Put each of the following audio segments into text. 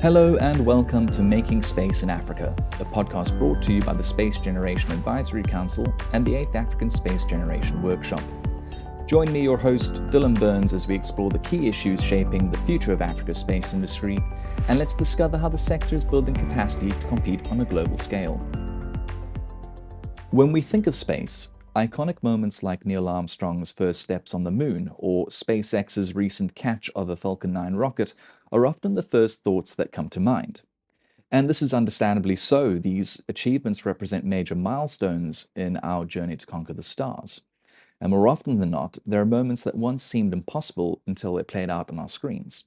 Hello and welcome to Making Space in Africa, a podcast brought to you by the Space Generation Advisory Council and the 8th African Space Generation Workshop. Join me, your host, Dylan Burns, as we explore the key issues shaping the future of Africa's space industry, and let's discover how the sector is building capacity to compete on a global scale. When we think of space, iconic moments like Neil Armstrong's first steps on the moon or SpaceX's recent catch of a Falcon 9 rocket are often the first thoughts that come to mind. And this is understandably so. These achievements represent major milestones in our journey to conquer the stars. And more often than not, there are moments that once seemed impossible until they played out on our screens.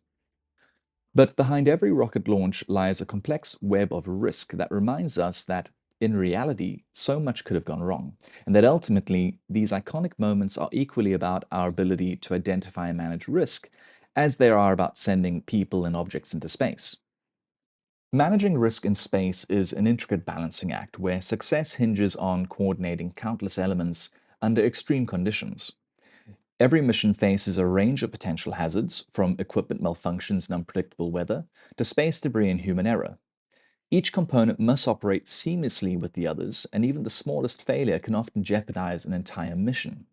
But behind every rocket launch lies a complex web of risk that reminds us that, in reality, so much could have gone wrong, and that ultimately, these iconic moments are equally about our ability to identify and manage risk, as they are about sending people and objects into space. Managing risk in space is an intricate balancing act where success hinges on coordinating countless elements under extreme conditions. Every mission faces a range of potential hazards, from equipment malfunctions and unpredictable weather to space debris and human error. Each component must operate seamlessly with the others, and even the smallest failure can often jeopardize an entire mission.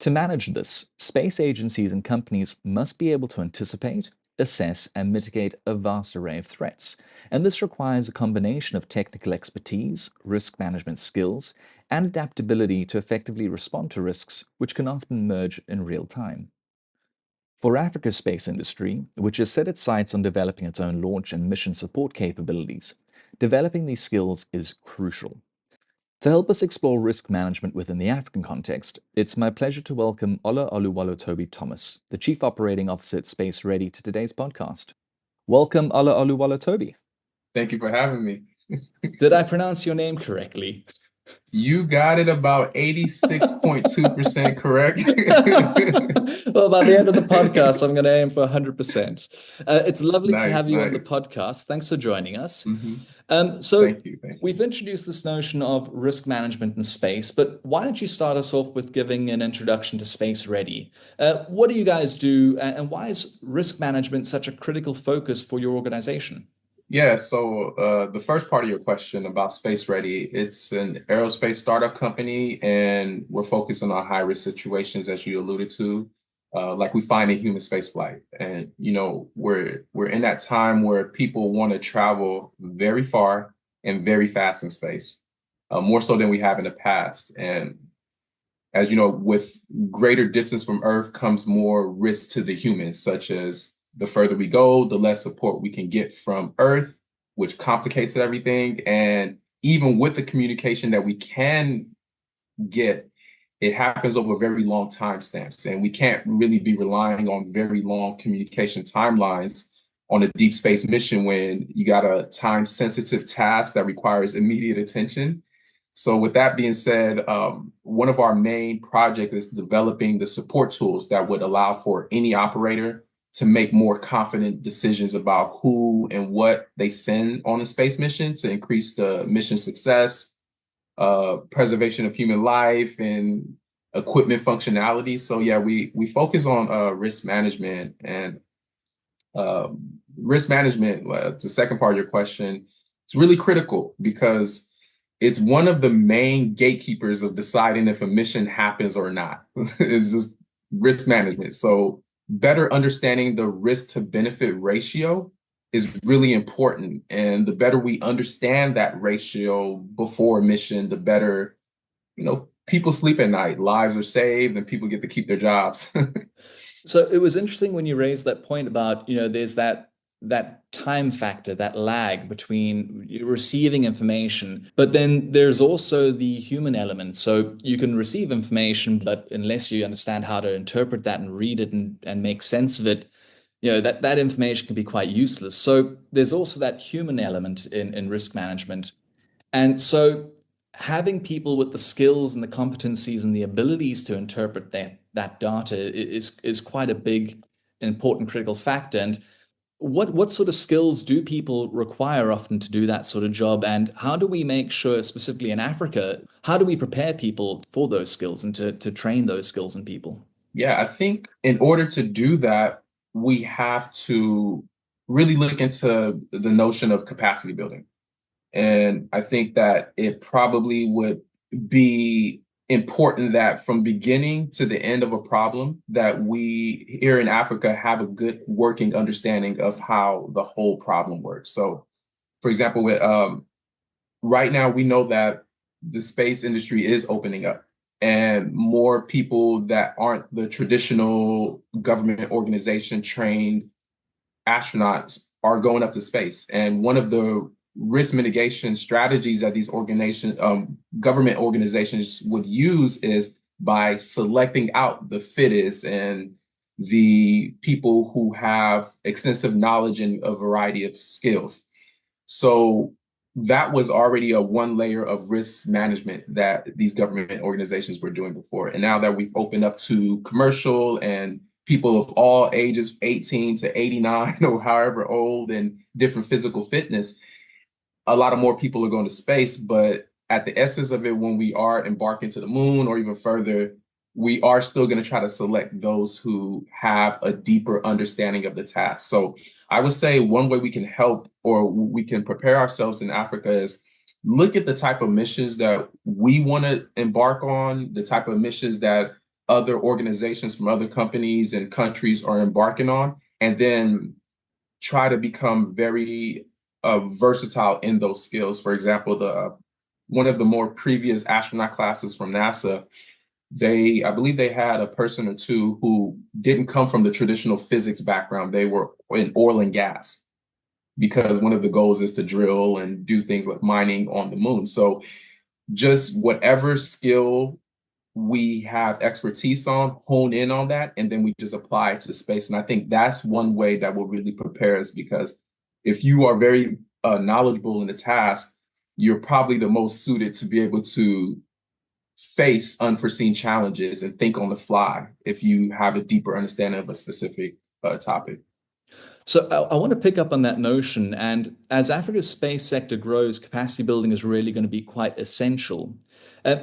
To manage this, space agencies and companies must be able to anticipate, assess, and mitigate a vast array of threats, and this requires a combination of technical expertise, risk management skills, and adaptability to effectively respond to risks which can often emerge in real time. For Africa's space industry, which has set its sights on developing its own launch and mission support capabilities, developing these skills is crucial. To help us explore risk management within the African context, it's my pleasure to welcome Olaoluwalotobi Thomas, the Chief Operating Officer at Space Redi, to today's podcast. Welcome, Olaoluwalotobi. Thank you for having me. Did I pronounce your name correctly? You got it about 86.2% correct. Well, by the end of the podcast, I'm going to aim for 100%. It's lovely to have you on the Nice. podcast. Thanks for joining us. Mm-hmm. Thank you. We've introduced this notion of risk management in space, but why don't you start us off with giving an introduction to Space Redi? What do you guys do, and why is risk management such a critical focus for your organization? Yeah, so the first part of your question about Space Redi, it's an aerospace startup company, and we're focusing on high-risk situations, as you alluded to, like we find in human spaceflight. And we're in that time where people want to travel very far and very fast in space, more so than we have in the past. And as you know, with greater distance from Earth comes more risk to the humans, such as the further we go, the less support we can get from Earth, which complicates everything. And even with the communication that we can get, it happens over very long timestamps. And we can't really be relying on very long communication timelines on a deep space mission when you got a time-sensitive task that requires immediate attention. So with that being said, one of our main projects is developing the support tools that would allow for any operator to make more confident decisions about who and what they send on a space mission to increase the mission success, preservation of human life, and equipment functionality. So yeah, we focus on risk management, and risk management, the second part of your question, it's really critical because it's one of the main gatekeepers of deciding if a mission happens or not. It's just risk management. So better understanding the risk to benefit ratio is really important. And the better we understand that ratio before a mission, the better, people sleep at night, lives are saved, and people get to keep their jobs. So it was interesting when you raised that point about, there's that time factor, that lag between receiving information, but then there's also the human element. So you can receive information, but unless you understand how to interpret that and read it and make sense of it, that information can be quite useless. So there's also that human element in risk management. And so having people with the skills and the competencies and the abilities to interpret that data is quite a big, important, critical factor. And what sort of skills do people require often to do that sort of job? And how do we make sure, specifically in Africa, how do we prepare people for those skills and to train those skills in people? Yeah, I think in order to do that, we have to really look into the notion of capacity building. And I think that it probably would be important that from beginning to the end of a problem, that we here in Africa have a good working understanding of how the whole problem works. So, for example, with right now we know that the space industry is opening up and more people that aren't the traditional government organization trained astronauts are going up to space. And one of the risk mitigation strategies that these government organizations would use is by selecting out the fittest and the people who have extensive knowledge and a variety of skills. So that was already a one layer of risk management that these government organizations were doing before. And now that we've opened up to commercial and people of all ages, 18 to 89 or however old and different physical fitness, a lot of more people are going to space. But at the essence of it, when we are embarking to the moon or even further, we are still going to try to select those who have a deeper understanding of the task. So I would say one way we can help or we can prepare ourselves in Africa is look at the type of missions that we want to embark on, the type of missions that other organizations from other companies and countries are embarking on, and then try to become very versatile in those skills. For example, the one of the more previous astronaut classes from NASA, I believe they had a person or two who didn't come from the traditional physics background. They were in oil and gas because one of the goals is to drill and do things like mining on the moon. So just whatever skill we have expertise on, hone in on that, and then we just apply it to space. And I think that's one way that will really prepare us, because if you are very knowledgeable in the task, you're probably the most suited to be able to face unforeseen challenges and think on the fly if you have a deeper understanding of a specific topic. So I want to pick up on that notion. And as Africa's space sector grows, capacity building is really going to be quite essential.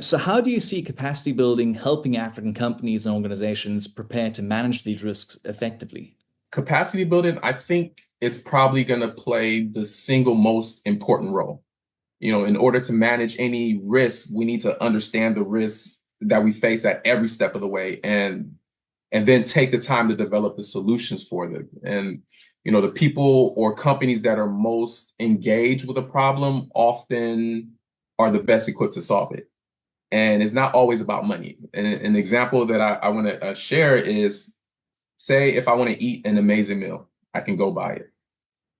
So how do you see capacity building helping African companies and organizations prepare to manage these risks effectively? Capacity building, I think it's probably going to play the single most important role. You know, in order to manage any risk, we need to understand the risks that we face at every step of the way, and then take the time to develop the solutions for them. And you know, the people or companies that are most engaged with a problem often are the best equipped to solve it. And it's not always about money. And an example that I want to share is, say if I want to eat an amazing meal, I can go buy it,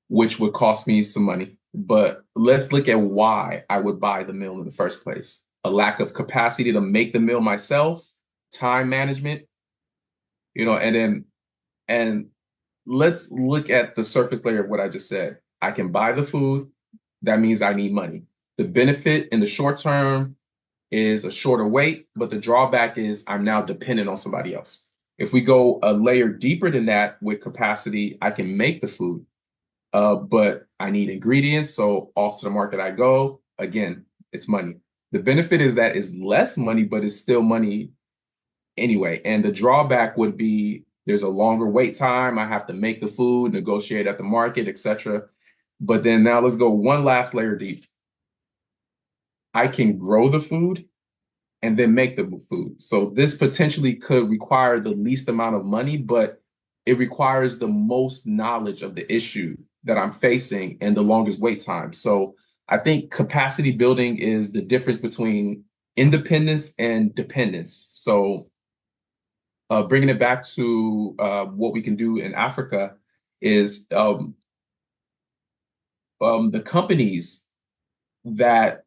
which would cost me some money. But let's look at why I would buy the meal in the first place. A lack of capacity to make the meal myself, time management, you know, and let's look at the surface layer of what I just said. I can buy the food. That means I need money. The benefit in the short term is a shorter wait, but the drawback is I'm now dependent on somebody else. If we go a layer deeper than that with capacity, I can make the food, but I need ingredients. So off to the market I go. Again, it's money. The benefit is that it's less money, but it's still money anyway. And the drawback would be there's a longer wait time. I have to make the food, negotiate at the market, etc. But then now let's go one last layer deep. I can grow the food and then make the food. So this potentially could require the least amount of money, but it requires the most knowledge of the issue that I'm facing and the longest wait time. So I think capacity building is the difference between independence and dependence. So bringing it back to what we can do in Africa is the companies that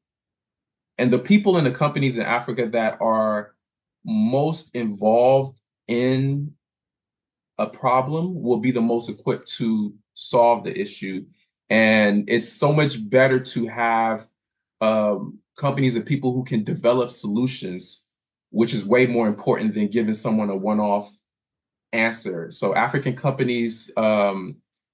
and the people in the companies in Africa that are most involved in a problem will be the most equipped to solve the issue. And it's so much better to have companies and people who can develop solutions, which is way more important than giving someone a one-off answer. So African companies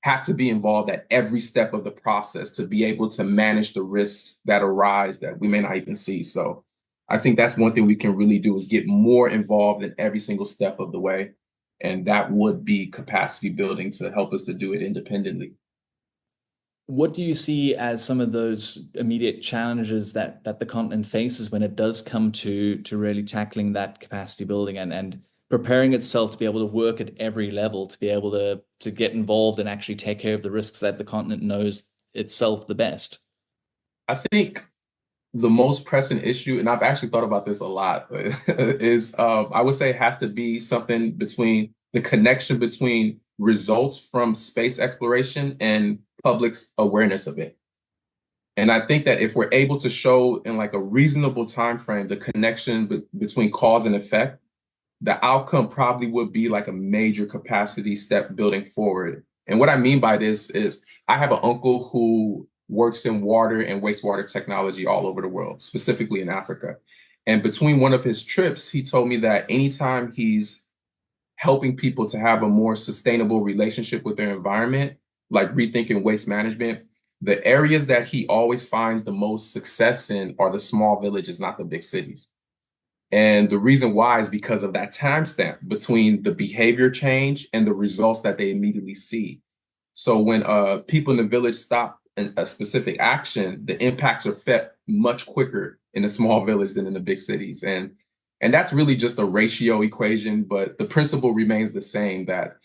have to be involved at every step of the process to be able to manage the risks that arise that we may not even see. So I think that's one thing we can really do is get more involved in every single step of the way. And that would be capacity building to help us to do it independently. What do you see as some of those immediate challenges that the continent faces when it does come to really tackling that capacity building and preparing itself to be able to work at every level, to be able to get involved and actually take care of the risks that the continent knows itself the best? I think the most pressing issue, and I've actually thought about this a lot, is I would say it has to be something between the connection between results from space exploration and public's awareness of it. And I think that if we're able to show in like a reasonable time frame the connection between cause and effect, the outcome probably would be like a major capacity step building forward. And what I mean by this is I have an uncle who works in water and wastewater technology all over the world, specifically in Africa. And between one of his trips, he told me that anytime he's helping people to have a more sustainable relationship with their environment, like rethinking waste management, the areas that he always finds the most success in are the small villages, not the big cities. And the reason why is because of that timestamp between the behavior change and the results that they immediately see. So when people in the village stop a specific action, the impacts are felt much quicker in a small village than in the big cities. And that's really just a ratio equation, but the principle remains the same that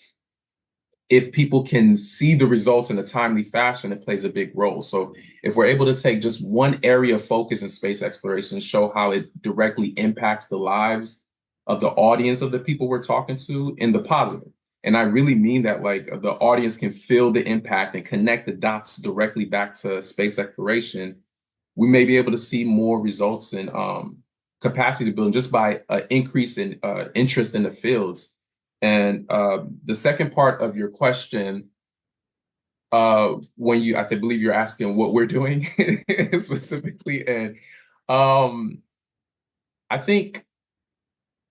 if people can see the results in a timely fashion, it plays a big role. So if we're able to take just one area of focus in space exploration, show how it directly impacts the lives of the audience of the people we're talking to in the positive. And I really mean that like the audience can feel the impact and connect the dots directly back to space exploration. We may be able to see more results in capacity building just by an increase in interest in the fields. And the second part of your question, I believe you're asking what we're doing specifically, and I think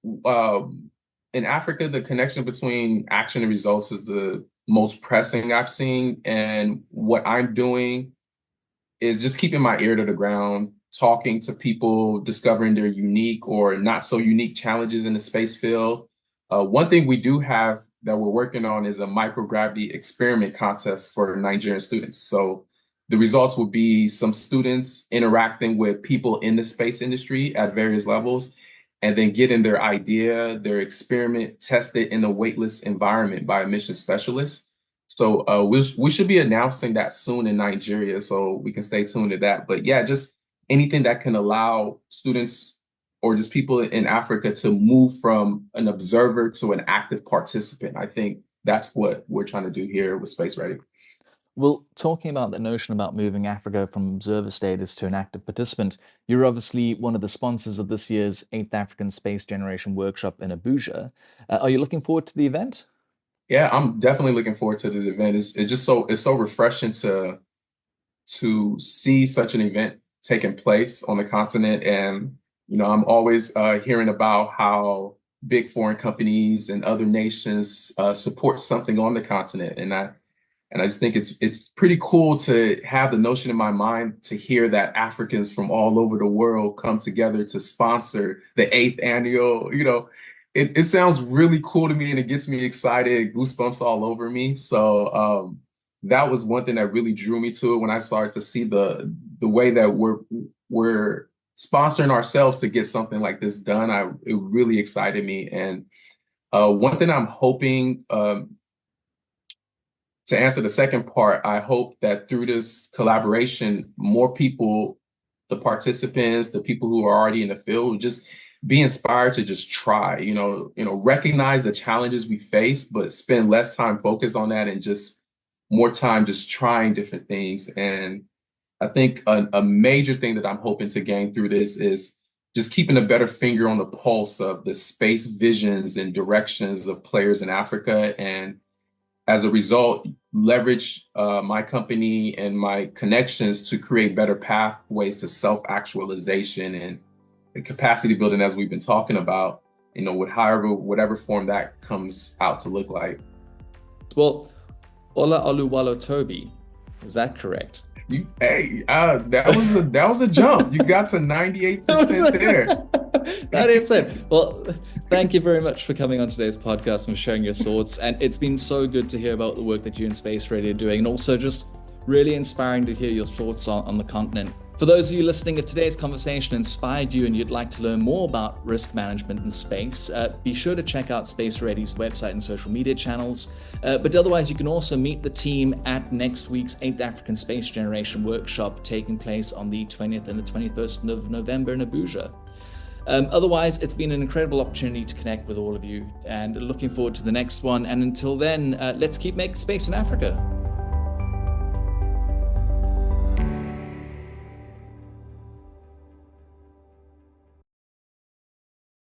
in Africa, the connection between action and results is the most pressing I've seen. And what I'm doing is just keeping my ear to the ground, talking to people, discovering their unique or not so unique challenges in the space field. One thing we do have that we're working on is a microgravity experiment contest for Nigerian students. So the results will be some students interacting with people in the space industry at various levels, and then getting their idea, their experiment tested in a weightless environment by a mission specialist. So we should be announcing that soon in Nigeria, so we can stay tuned to that. But yeah, just anything that can allow students or just people in Africa to move from an observer to an active participant. I think that's what we're trying to do here with Space Ready. Well, talking about the notion about moving Africa from observer status to an active participant, you're obviously one of the sponsors of this year's 8th African Space Generation Workshop in Abuja. Are you looking forward to the event? Yeah, I'm definitely looking forward to this event. It's so refreshing to see such an event taking place on the continent. And, I'm always hearing about how big foreign companies and other nations support something on the continent. And I just think it's pretty cool to have the notion in my mind to hear that Africans from all over the world come together to sponsor the 8th annual, it sounds really cool to me and it gets me excited, goosebumps all over me. So that was one thing that really drew me to it when I started to see the way that we're sponsoring ourselves to get something like this done. It really excited me. And one thing I'm hoping to answer the second part, I hope that through this collaboration, more people, the participants, the people who are already in the field, just be inspired to just try, recognize the challenges we face, but spend less time focused on that and just more time just trying different things. And I think a major thing that I'm hoping to gain through this is just keeping a better finger on the pulse of the space visions and directions of players in Africa. And as a result, leverage my company and my connections to create better pathways to self-actualization and capacity building, as we've been talking about, with whatever form that comes out to look like. Well, Olaoluwalotobi, was that correct? That was a jump. You got to 98% there. 98%. Well, thank you very much for coming on today's podcast and sharing your thoughts. And it's been so good to hear about the work that you and Space Redi are doing, and also just Really inspiring to hear your thoughts on the continent. For those of you listening, if today's conversation inspired you and you'd like to learn more about risk management in space, be sure to check out Space Redi's website and social media channels. But otherwise, you can also meet the team at next week's 8th African Space Generation Workshop taking place on the 20th and the 21st of November in Abuja. Otherwise, it's been an incredible opportunity to connect with all of you and looking forward to the next one. And until then, let's keep making space in Africa.